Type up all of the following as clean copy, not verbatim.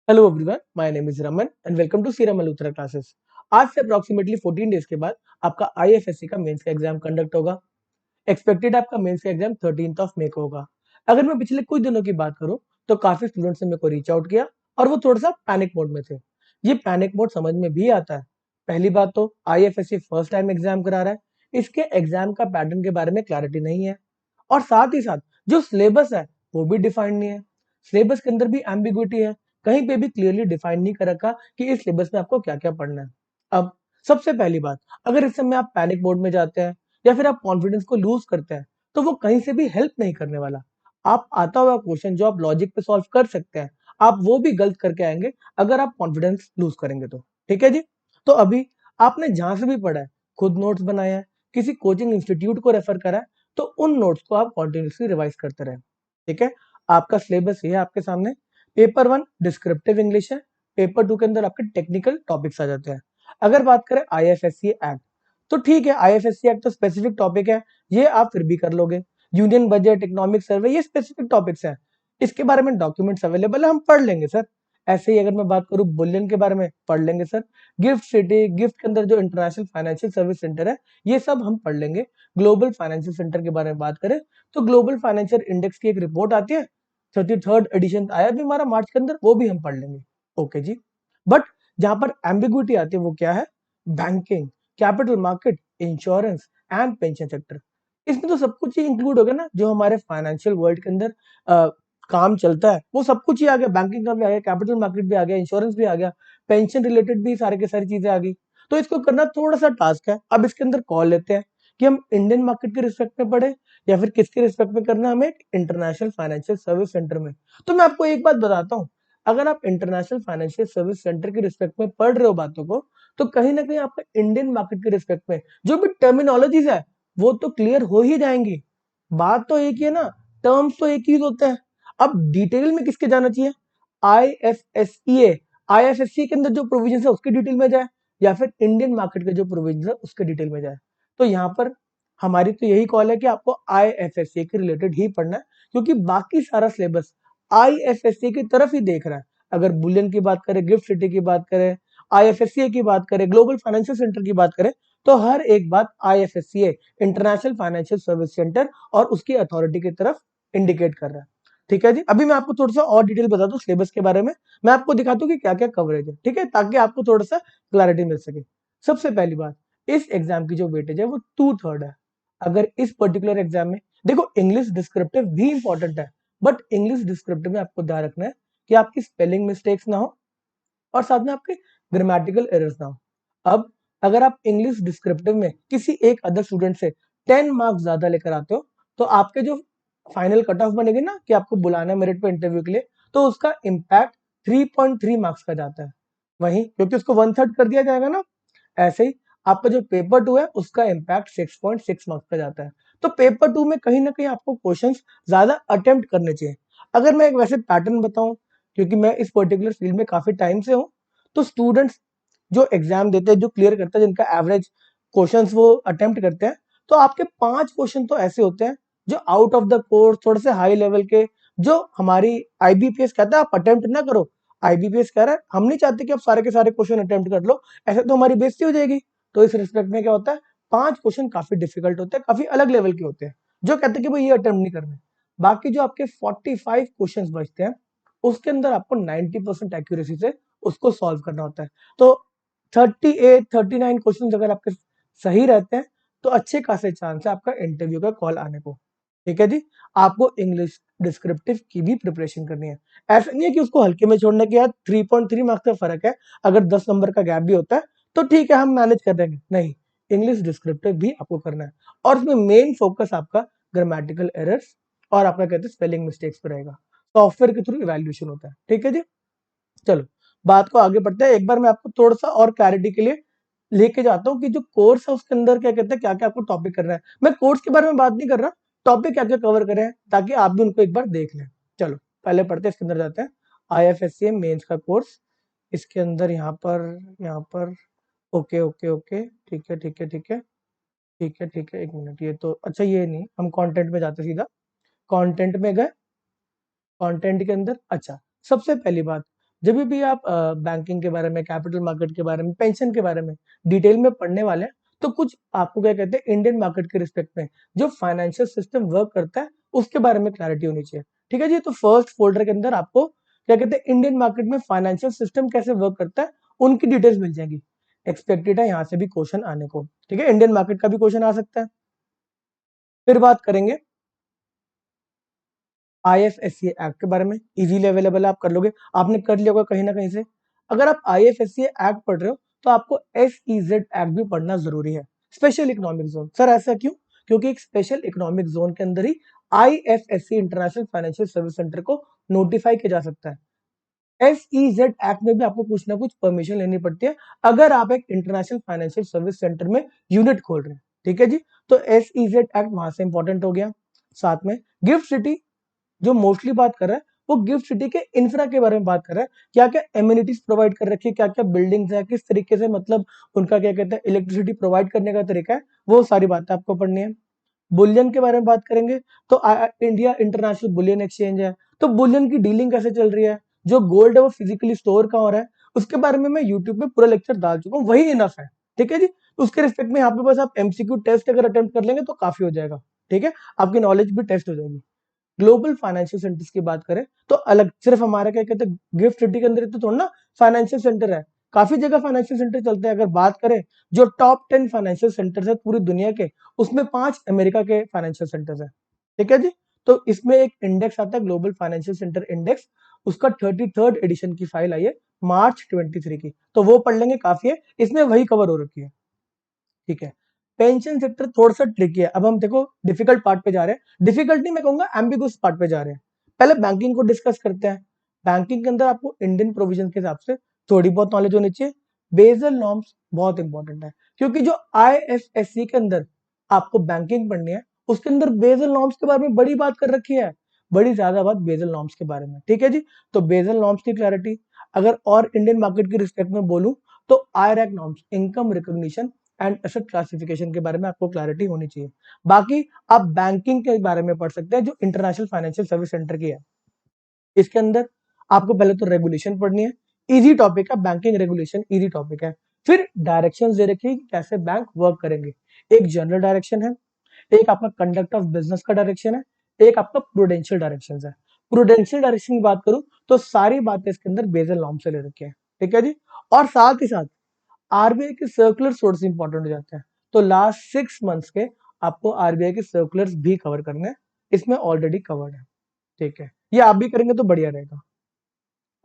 Hello everyone, my name is Raman and welcome to सीरम Malhotra classes. आज से अप्रोक्सीमेटली 14 डेज के बाद आपका आईएफएससी का मेंस का एग्जाम कंडक्ट होगा। एक्सपेक्टेड आपका मेंस का एग्जाम 13th ऑफ मे को होगा। अगर मैं पिछले कुछ दिनों की बात करूं तो काफी स्टूडेंट्स ने मेरे को रीच आउट किया और वो थोड़ा सा पैनिक मोड में थे। ये पैनिक मोड समझ में भी आता है। पहली बात तो आईएफएससी फर्स्ट टाइम एग्जाम करा रहा है, इसके एग्जाम का पैटर्न के बारे में क्लैरिटी नहीं है और साथ ही साथ जो सिलेबस है वो भी डिफाइंड नहीं है। सिलेबस के अंदर भी एम्बिग्विटी है, कहीं पे भी क्लियरली डिफाइन नहीं कर रखा कि इस सिलेबस में आपको क्या क्या पढ़ना है। अब सबसे पहली बात, अगर इस समय आप पैनिक मोड में जाते हैं या फिर आप कॉन्फिडेंस को लूज करते हैं तो वो कहीं से भी हेल्प नहीं करने वाला। आप आता हुआ क्वेश्चन जो आप लॉजिक पे सॉल्व कर सकते हैं, आप वो भी गलत करके आएंगे अगर आप कॉन्फिडेंस लूज करेंगे तो। ठीक है जी। तो अभी आपने जहां से भी पढ़ा है, खुद नोट्स बनाए हैं, किसी कोचिंग इंस्टीट्यूट को रेफर करा है, तो उन नोट्स को आप कॉन्टिन्यूसली रिवाइज करते रहे। ठीक है। आपका सिलेबस ये है आपके सामने। पेपर 1 डिस्क्रिप्टिव इंग्लिश है। पेपर 2 के अंदर आपके टेक्निकल टॉपिक्स आ जाते हैं। अगर बात करें आईएफएससी एक्ट, तो ठीक है, आईएफएससी एक्ट तो स्पेसिफिक टॉपिक है, ये आप फिर भी कर लोगे। यूनियन बजट, इकोनॉमिक सर्वे, ये स्पेसिफिक टॉपिक्स हैं, इसके बारे में डॉक्यूमेंट्स अवेलेबल है, हम पढ़ लेंगे सर। ऐसे ही अगर मैं बात करूं बुलियन के बारे में, पढ़ लेंगे सर। गिफ्ट सिटी, गिफ्ट के अंदर जो इंटरनेशनल फाइनेंशियल सर्विस सेंटर है, ये सब हम पढ़ लेंगे। ग्लोबल फाइनेंशियल सेंटर के बारे में बात करें तो ग्लोबल फाइनेंशियल इंडेक्स की एक रिपोर्ट आती है, 33rd एडिशन आया भी हमारा मार्च के अंदर, वो भी हम पढ़ लेंगे। Okay ji. बट जहां पर एम्बिग्विटी आती है वो क्या है? Banking, capital market, insurance and pension sector. इसमें तो सब कुछ ही इंक्लूड हो गया ना, जो हमारे फाइनेंशियल वर्ल्ड के अंदर काम चलता है वो सब कुछ ही आ गया। बैंकिंग का भी आ गया, कैपिटल मार्केट भी आ गया, इंश्योरेंस भी आ गया, पेंशन रिलेटेड भी सारे के सारी चीजें आ गई। तो इसको करना थोड़ा सा टास्क है। अब इसके अंदर कॉल लेते हैं कि हम इंडियन मार्केट के रिस्पेक्ट में पढ़े या फिर किसके रिस्पेक्ट में करना हमें, इंटरनेशनल फाइनेंशियल सर्विस सेंटर में। तो मैं आपको एक बात बताता हूँ, अगर आप इंटरनेशनल फाइनेंशियल सर्विस सेंटर के रिस्पेक्ट में पढ़ रहे हो बातों को, तो कहीं ना कहीं आपका इंडियन मार्केट के रिस्पेक्ट में जो भी टर्मिनोलॉजीज है वो तो क्लियर हो ही जाएंगी। बात तो एक ही है ना, टर्म्स तो एक ही होते हैं। अब डिटेल में किसके जाना चाहिए? आईएफएससीए, आईएफएससी के अंदर जो प्रोविजन है उसके डिटेल में जाए या फिर इंडियन मार्केट के जो प्रोविजन है उसके डिटेल में जाए। तो यहाँ पर हमारी तो यही कॉल है कि आपको आईएफएससी के रिलेटेड ही पढ़ना है, क्योंकि बाकी सारा सिलेबस आईएफएससी की तरफ ही देख रहा है। अगर बुलियन की बात करें, गिफ्ट सिटी की बात करें, आईएफएससी की बात करें, ग्लोबल फाइनेंशियल सेंटर की बात करें, तो हर एक बात IFSC, international financial service centre और उसकी अथॉरिटी की तरफ इंडिकेट कर रहा है। ठीक है जी। अभी मैं आपको थोड़ा सा और डिटेल बता दूं सिलेबस के बारे में, मैं आपको दिखाता हूँ कि क्या क्या कवरेज है, ठीक है, ताकि आपको थोड़ा सा क्लैरिटी मिल सके। सबसे पहली बात, इस एग्जाम की जो वेटेज है वो 2/3 है। अगर इस पर्टिकुलर एग्जाम में, देखो इंग्लिश डिस्क्रिप्टिव भी इंपॉर्टेंट है, बट इंग्लिश डिस्क्रिप्टिव में आपको ध्यान रखना है कि आपकी स्पेलिंग मिस्टेक्स ना हो और साथ में आपके ग्रामेटिकल एरर्स ना हो। अब अगर आप इंग्लिश डिस्क्रिप्टिव में किसी एक अदर स्टूडेंट से 10 मार्क्स ज्यादा लेकर आते हो, तो आपके जो फाइनल कट ऑफ बनेगी ना कि आपको बुलाना है मेरिट पे इंटरव्यू के लिए, तो उसका इम्पैक्ट 3.3 मार्क्स का जाता है। वहीं क्योंकि उसको 1/3 कर दिया जाएगा ना, ऐसे ही आपका जो पेपर 2 है उसका इम्पैक्ट 6.6 मार्क्स का जाता है। तो पेपर 2 में कहीं ना कहीं आपको क्वेश्चंस ज्यादा अटेम्प्ट करने चाहिए। अगर मैं एक वैसे पैटर्न बताऊं, क्योंकि मैं इस पर्टिकुलर फील्ड में काफी टाइम से हूं, तो स्टूडेंट्स जो एग्जाम देते हैं, जो क्लियर करते हैं, जिनका एवरेज क्वेश्चंस वो अटेम्प्ट करते हैं, तो आपके 5 क्वेश्चन तो ऐसे होते हैं जो आउट ऑफ द कोर्स, थोड़े से हाई लेवल के, जो हमारी आईबीपीएस कहता है आप अटेम्प्ट ना करो। आईबीपीएस कह रहा है हम नहीं चाहते कि आप सारे के सारे क्वेश्चन अटेम्प्ट कर लो, ऐसे तो हमारी बेइज्जती हो जाएगी। तो इस रिस्पेक्ट में क्या होता है, 5 क्वेश्चन काफी डिफिकल्ट होते हैं, काफी अलग लेवल के होते हैं, जो कहते हैं कि भाई ये अटेम्प्ट नहीं करने। बाकी जो आपके 45 क्वेश्चन बचते हैं, उसके अंदर आपको 90% एक्यूरेसी से उसको सॉल्व करना होता है। तो 38 39 क्वेश्चन अगर आपके सही रहते हैं, तो अच्छे खासे चांस है आपका इंटरव्यू का कॉल आने को। ठीक है जी। आपको इंग्लिश डिस्क्रिप्टिव की भी प्रिपरेशन करनी है। ऐसा नहीं है कि उसको हल्के में छोड़ने के, यार 3.3 मार्क्स का फर्क है, अगर 10 नंबर का गैप भी होता है तो ठीक है हम मैनेज कर देंगे, नहीं, इंग्लिश डिस्क्रिप्टिव भी आपको करना है। और उसमें मेन फोकस आपका ग्रामेटिकल एरर्स और आपका कहते हैं स्पेलिंग मिस्टेक्स पर रहेगा। सॉफ्टवेयर के थ्रू इवैल्यूएशन होता है। ठीक है जी। चलो बात को आगे बढ़ते हैं। एक बार मैं आपको थोड़ा सा और क्लैरिटी के लिए लेके जाता हूँ कि जो कोर्स है उसके अंदर क्या कहते हैं, क्या क्या आपको टॉपिक करना है। मैं कोर्स के बारे में बात नहीं कर रहा, टॉपिक क्या क्या कवर करें ताकि आप भी उनको एक बार देख लें। चलो पहले पढ़ते हैं, इसके अंदर जाते हैं। आईएफएससी मेंस का कोर्स, इसके अंदर यहाँ पर ओके ओके ओके, ठीक है ठीक है ठीक है ठीक है ठीक है, एक मिनट, ये तो अच्छा, ये नहीं, हम कंटेंट में जाते सीधा। कंटेंट में गए, कंटेंट के अंदर अच्छा, सबसे पहली बात, जब भी आप बैंकिंग के बारे में, कैपिटल मार्केट के बारे में, पेंशन के बारे में डिटेल में पढ़ने वाले हैं, तो कुछ आपको क्या कहते हैं इंडियन मार्केट के रिस्पेक्ट में जो फाइनेंशियल सिस्टम वर्क करता है उसके बारे में क्लैरिटी होनी चाहिए। ठीक है जी, तो फर्स्ट फोल्डर के अंदर आपको क्या कहते हैं इंडियन मार्केट में फाइनेंशियल सिस्टम कैसे वर्क करता है उनकी डिटेल्स मिल जाएंगी। एक्सपेक्टेड है यहाँ से भी क्वेश्चन आने को। ठीक है, इंडियन मार्केट का भी क्वेश्चन आ सकता है। फिर बात करेंगे आईएफएससी एक्ट के बारे में। इजीली अवेलेबल है, आप कर लोगे, आपने कर लिया होगा कहीं ना कहीं से। अगर आप आईएफएससी एक्ट पढ़ रहे हो तो आपको एसईजेड एक्ट भी पढ़ना जरूरी है, स्पेशल इकोनॉमिक जोन। सर ऐसा क्यों? क्योंकि एक स्पेशल इकोनॉमिक जोन के अंदर ही IFSC international financial service centre को नोटिफाई किया जा सकता है। एसईजेड एक्ट में भी आपको कुछ ना कुछ परमिशन लेनी पड़ती है अगर आप एक इंटरनेशनल फाइनेंशियल सर्विस सेंटर में यूनिट खोल रहे हैं। ठीक है जी, तो एसईजेड एक्ट वहां से इंपॉर्टेंट हो गया। साथ में गिफ्ट सिटी जो मोस्टली बात कर रहा है वो गिफ्ट सिटी के इंफ्रा के बारे में बात कर रहा है। क्या क्या एम्यूनिटीज प्रोवाइड कर रखी है, क्या क्या बिल्डिंग्स है, किस तरीके से मतलब उनका क्या कहते हैं इलेक्ट्रिसिटी प्रोवाइड करने का तरीका है, वो सारी बातें आपको पढ़नी है। बुलियन के बारे में बात करेंगे तो इंडिया इंटरनेशनल बुलियन एक्सचेंज है, तो बुलियन की डीलिंग कैसे चल रही है, जो गोल्ड है वो फिजिकली स्टोर कहाँ हो रहा है, उसके बारे में मैं यूट्यूब पे पूरा लेक्चर डाल चुका हूँ, वही इनफ है। ठीक है जी, उसके रिस्पेक्ट में यहाँ पे बस आप एमसीक्यू टेस्ट अगर अटेम्प्ट कर लेंगे तो काफी हो जाएगा। ठीक है, आपकी नॉलेज भी टेस्ट हो जाएगी। ग्लोबल फाइनेंशियल सेंटर्स की बात करें तो अलग, सिर्फ हमारा क्या कहते हैं गिफ्ट सिटी के अंदर तो थोड़ा ना फाइनेंशियल सेंटर है, काफी जगह फाइनेंशियल सेंटर चलते हैं। अगर बात करें जो टॉप 10 फाइनेंशियल सेंटर्स है पूरी दुनिया के, उसमें 5 अमेरिका के फाइनेंशियल सेंटर्स है। ठीक है जी, तो इसमें एक इंडेक्स आता है ग्लोबल फाइनेंशियल सेंटर इंडेक्स, उसका 33rd एडिशन की फाइल आई है मार्च 23 की, तो वो पढ़ लेंगे, काफी है, इसमें वही कवर हो रखी है। ठीक है, पेंशन सेक्टर थोड़ा सा ट्रिकी है। अब हम देखो डिफिकल्ट पार्ट पे जा रहे हैं, डिफिकल्ट नहीं मैं कहूंगा एम्बिगुअस पार्ट पे जा रहे हैं। पहले बैंकिंग को डिस्कस करते हैं। बैंकिंग के अंदर आपको इंडियन प्रोविजन के हिसाब से थोड़ी बहुत नॉलेज होनी चाहिए। बेसल नॉर्म्स बहुत इंपॉर्टेंट है, क्योंकि जो आईएफएससी के अंदर आपको बैंकिंग पढ़नी है उसके अंदर बेसल नॉर्म्स के बारे में बड़ी बात कर रखी है, बड़ी ज्यादा बात बेसल नॉर्म्स के बारे में। ठीक है जी, तो बेसल नॉर्म्स की क्लैरिटी। अगर और इंडियन मार्केट की रिस्पेक्ट में बोलूं तो IRAC norms, income recognition and asset classification के बारे में आपको क्लैरिटी होनी चाहिए। बाकी आप बैंकिंग के बारे में पढ़ सकते हैं जो इंटरनेशनल फाइनेंशियल सर्विस सेंटर की है। इसके अंदर आपको पहले तो रेगुलेशन पढ़नी है, इजी टॉपिक है, बैंकिंग रेगुलेशन इजी टॉपिक है। फिर डायरेक्शंस दे रखी है कि कैसे बैंक वर्क करेंगे। एक जनरल डायरेक्शन है, एक आपका कंडक्ट ऑफ बिजनेस का डायरेक्शन है, एक आपका प्रूडेंशियल डायरेक्शन है। प्रूडेंशियल डायरेक्शन की बात करूं तो सारी बातें इसके अंदर बेसल नॉर्म से ले रखी है। ठीक है जी, और साथ ही साथ आरबीआई के सर्कुलर सोर्स इंपॉर्टेंट हो जाते हैं, तो लास्ट 6 मंथ्स के आपको आरबीआई के सर्कुलर्स भी कवर करने हैं, इसमें ऑलरेडी कवर्ड है। ठीक है, ये आप भी करेंगे तो बढ़िया रहेगा।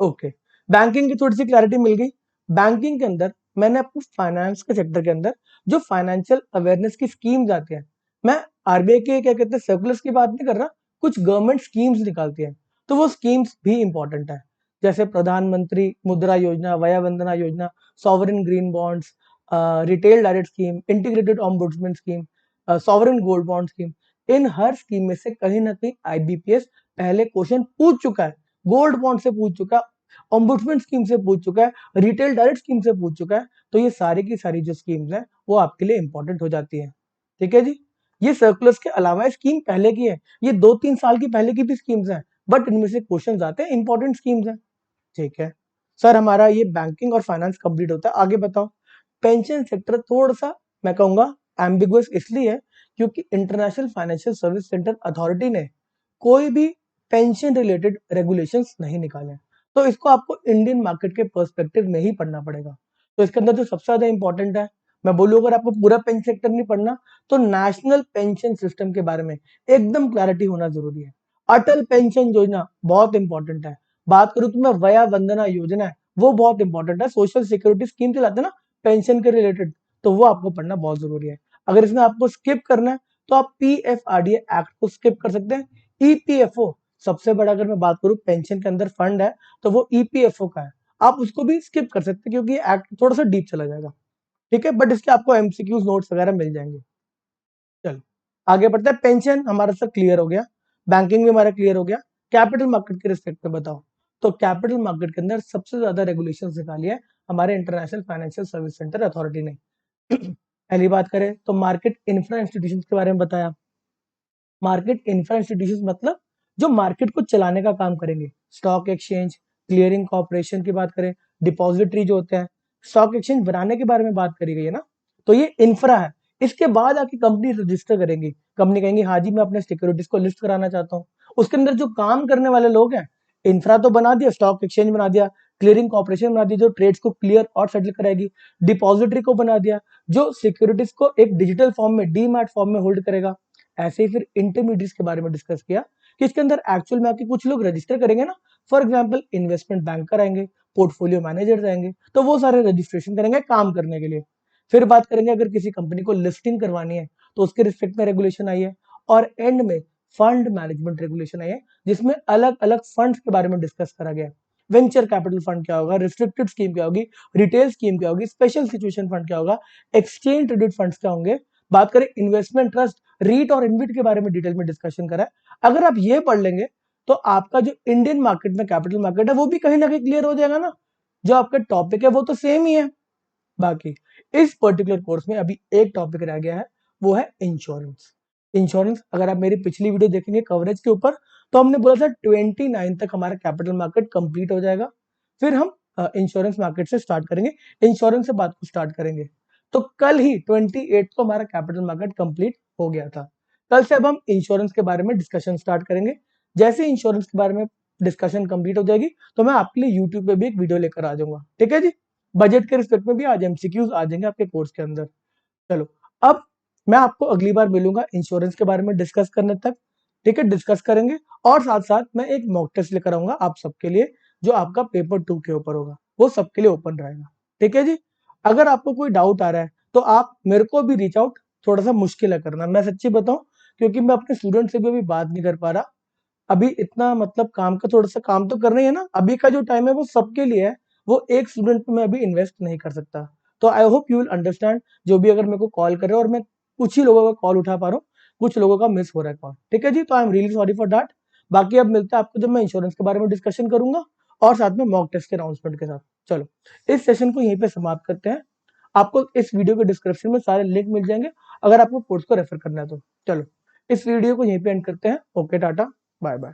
ओके, बैंकिंग की थोड़ी सी क्लैरिटी मिल गई। बैंकिंग के अंदर मैंने आपको फाइनेंस के सेक्टर के अंदर जो फाइनेंशियल अवेयरनेस की स्कीम्स आती है, मैं आरबीआई के क्या कहते हैं सर्कुलर्स की बात नहीं कर रहा, कुछ गवर्नमेंट स्कीम्स निकालती है, तो वो स्कीम्स भी इंपॉर्टेंट है। जैसे प्रधानमंत्री मुद्रा योजना, Vaya Vandana Yojana, sovereign green bonds, retail direct scheme, integrated ombudsman scheme, sovereign gold bond scheme, इन हर स्कीम में से कहीं ना कहीं आईबीपीएस पहले क्वेश्चन पूछ चुका है। गोल्ड बॉन्ड से पूछ चुका है, ऑम्बुड्समैन स्कीम से पूछ चुका है, रिटेल डायरेक्ट स्कीम से पूछ चुका है, तो ये सारी की सारी जो स्कीम्स हैं वो आपके लिए इंपॉर्टेंट हो जाती है। ठीक है जी, ये सर्कुलर्स के अलावा स्कीम पहले की है, ये 2-3 साल की पहले की भी स्कीम्स हैं, बट इनमें से क्वेश्चन आते हैं, इंपॉर्टेंट स्कीम्स हैं। ठीक है सर, हमारा ये बैंकिंग और फाइनेंस कंप्लीट होता है, आगे बताओ। पेंशन सेक्टर थोड़ा सा मैं कहूंगा एम्बिगुअस इसलिए है क्योंकि international financial service centre authority ने कोई भी पेंशन रिलेटेड रेगुलेशंस नहीं निकाले, तो इसको आपको इंडियन मार्केट के पर्सपेक्टिव में ही पढ़ना पड़ेगा। तो इसके अंदर जो सबसे ज्यादा इंपॉर्टेंट है, मैं बोलूँ अगर आपको पूरा पेंशन सेक्टर नहीं पढ़ना तो नेशनल पेंशन सिस्टम के बारे में एकदम क्लैरिटी होना जरूरी है। अटल पेंशन योजना बहुत इंपॉर्टेंट है। बात करूं तो मैं वया वंदना योजना है, वो बहुत इंपॉर्टेंट है, सोशल सिक्योरिटी स्कीम चलाते हैं ना पेंशन के रिलेटेड, तो वो आपको पढ़ना बहुत जरूरी है। अगर इसमें आपको स्किप करना है तो आप पीएफआरडीए एक्ट को स्किप कर सकते हैं। ईपीएफओ सबसे बड़ा, अगर मैं बात करूं पेंशन के अंदर फंड है तो वो ईपीएफओ का है, आप उसको भी स्किप कर सकते हैं क्योंकि एक्ट थोड़ा सा डीप चला जाएगा। ठीक है, बट इसके आपको एमसीक्यूज नोट्स वगैरह मिल जाएंगे। चलो आगे बढ़ते हैं। पेंशन हमारा सब क्लियर हो गया, बैंकिंग भी हमारा क्लियर हो गया। कैपिटल मार्केट के रिस्पेक्ट में बताओ, तो कैपिटल मार्केट के अंदर सबसे ज्यादा रेगुलेशन निकाली है हमारे international financial service centre authority ने। पहली बात करें तो मार्केट इंफ्रा इंस्टीट्यूशन के बारे में बताया। मार्केट इंफ्रा इंस्टीट्यूशन मतलब जो मार्केट को चलाने का काम करेंगे, स्टॉक एक्सचेंज, क्लियरिंग कॉर्पोरेशन की बात करें, डिपॉजिटरी जो होते हैं, स्टॉक एक्सचेंज बनाने के बारे में बात करी गई है ना, तो ये इंफ्रा है। इसके बाद आके कंपनी रजिस्टर करेंगी, कंपनी कहेंगी हाँ जी मैं अपने सिक्योरिटीज को लिस्ट कराना चाहता हूँ। उसके अंदर जो काम करने वाले लोग हैं, इंफ्रा तो बना दिया, स्टॉक एक्सचेंज बना दिया, क्लियरिंग कॉर्पोरेशन बना दिया जो ट्रेड्स को क्लियर और सेटल कराएगी, डिपॉजिटरी को बना दिया जो सिक्योरिटीज को एक डिजिटल फॉर्म में, डीमैट फॉर्म में होल्ड करेगा। ऐसे ही फिर इंटरमीडिएट्स के बारे में डिस्कस किया कि इसके अंदर एक्चुअल में आके कुछ लोग रजिस्टर करेंगे ना, फॉर एग्जाम्पल इन्वेस्टमेंट बैंकर आएंगे, पोर्टफोलियो मैनेजर आएंगे, तो वो सारे रजिस्ट्रेशन करेंगे काम करने के लिए। फिर बात करेंगे अगर किसी कंपनी को लिस्टिंग करवानी है तो उसके रिस्पेक्ट में रेगुलेशन आई है, और एंड में फंड मैनेजमेंट रेगुलेशन आई है जिसमें अलग अलग फंड्स के बारे में डिस्कस करा गया। वेंचर कैपिटल फंड क्या होगा, रिस्ट्रिक्टेड स्कीम क्या होगी, रिटेल स्कीम क्या होगी, स्पेशल सिचुएशन फंड क्या होगा, एक्सचेंज ट्रेडेड फंड्स क्या होंगे। बात करें इन्वेस्टमेंट ट्रस्ट, रीट और इनविट के बारे में डिटेल में डिस्कशन करा है। अगर आप ये पढ़ लेंगे तो आपका जो इंडियन मार्केट में कैपिटल मार्केट है वो भी कहीं ना कहीं क्लियर हो जाएगा ना। जो आपका टॉपिक है वो तो सेम ही है। बाकी इस पर्टिकुलर कोर्स में अभी एक टॉपिक रह गया है, वो है इंश्योरेंस। इंश्योरेंस अगर आप मेरी पिछली वीडियो देखेंगे कवरेज के ऊपर, तो हमने बोला था 29 तक हमारा कैपिटल मार्केट कंप्लीट हो जाएगा, फिर हम इंश्योरेंस मार्केट से स्टार्ट करेंगे, इंश्योरेंस से बात को स्टार्ट करेंगे। तो कल ही 28 को हमारा कैपिटल मार्केट कंप्लीट हो गया था। कल से अब हम इंश्योरेंस के बारे में डिस्कशन स्टार्ट करेंगे। जैसे इंश्योरेंस के बारे में डिस्कशन कंप्लीट हो जाएगी तो मैं आपके लिए यूट्यूब पे भी एक वीडियो लेकर आ जाऊंगा, ठीक है जी। बजट के रिस्पेक्ट में भी आज एमसीक्यूज आ जाएंगे आपके कोर्स के अंदर। चलो, अब मैं आपको अगली बार मिलूंगा इंश्योरेंस के बारे में डिस्कस करने तक, ठीक है, डिस्कस करेंगे। और साथ साथ मैं एक मॉक टेस्ट लेकर आऊंगा आप सबके लिए, जो आपका पेपर 2 के ऊपर होगा, वो सबके लिए ओपन रहेगा, ठीक है जी। अगर आपको कोई डाउट आ रहा है तो आप मेरे को भी रीच आउट, थोड़ा सा मुश्किल है करना, मैं सच्ची बताऊं, क्योंकि मैं अपने स्टूडेंट से भी अभी बात नहीं कर पा रहा। अभी इतना मतलब काम का थोड़ा सा काम तो करना ही है ना, अभी का जो टाइम है वो सबके लिए है, वो एक स्टूडेंट पे मैं अभी इन्वेस्ट नहीं कर सकता। तो I hope you will understand, जो भी अगर मेरे को कॉल कर रहे हो, और मैं कुछ ही लोगों का कॉल उठा पा रहा हूँ, कुछ लोगों का मिस हो रहा है कॉल, ठीक है जी। तो I am really sorry for that. बाकी अब मिलते हैं आपको जब मैं इंश्योरेंस के बारे में डिस्कशन करूंगा, और साथ में मॉक टेस्ट के अनाउंसमेंट के साथ। चलो, इस सेशन को यहीं पे समाप्त करते हैं। आपको इस वीडियो के डिस्क्रिप्शन में सारे लिंक मिल जाएंगे अगर आपको कोर्स को रेफर करना है तो। चलो, इस वीडियो को यहीं पे एंड करते हैं। Okay, tata, bye bye.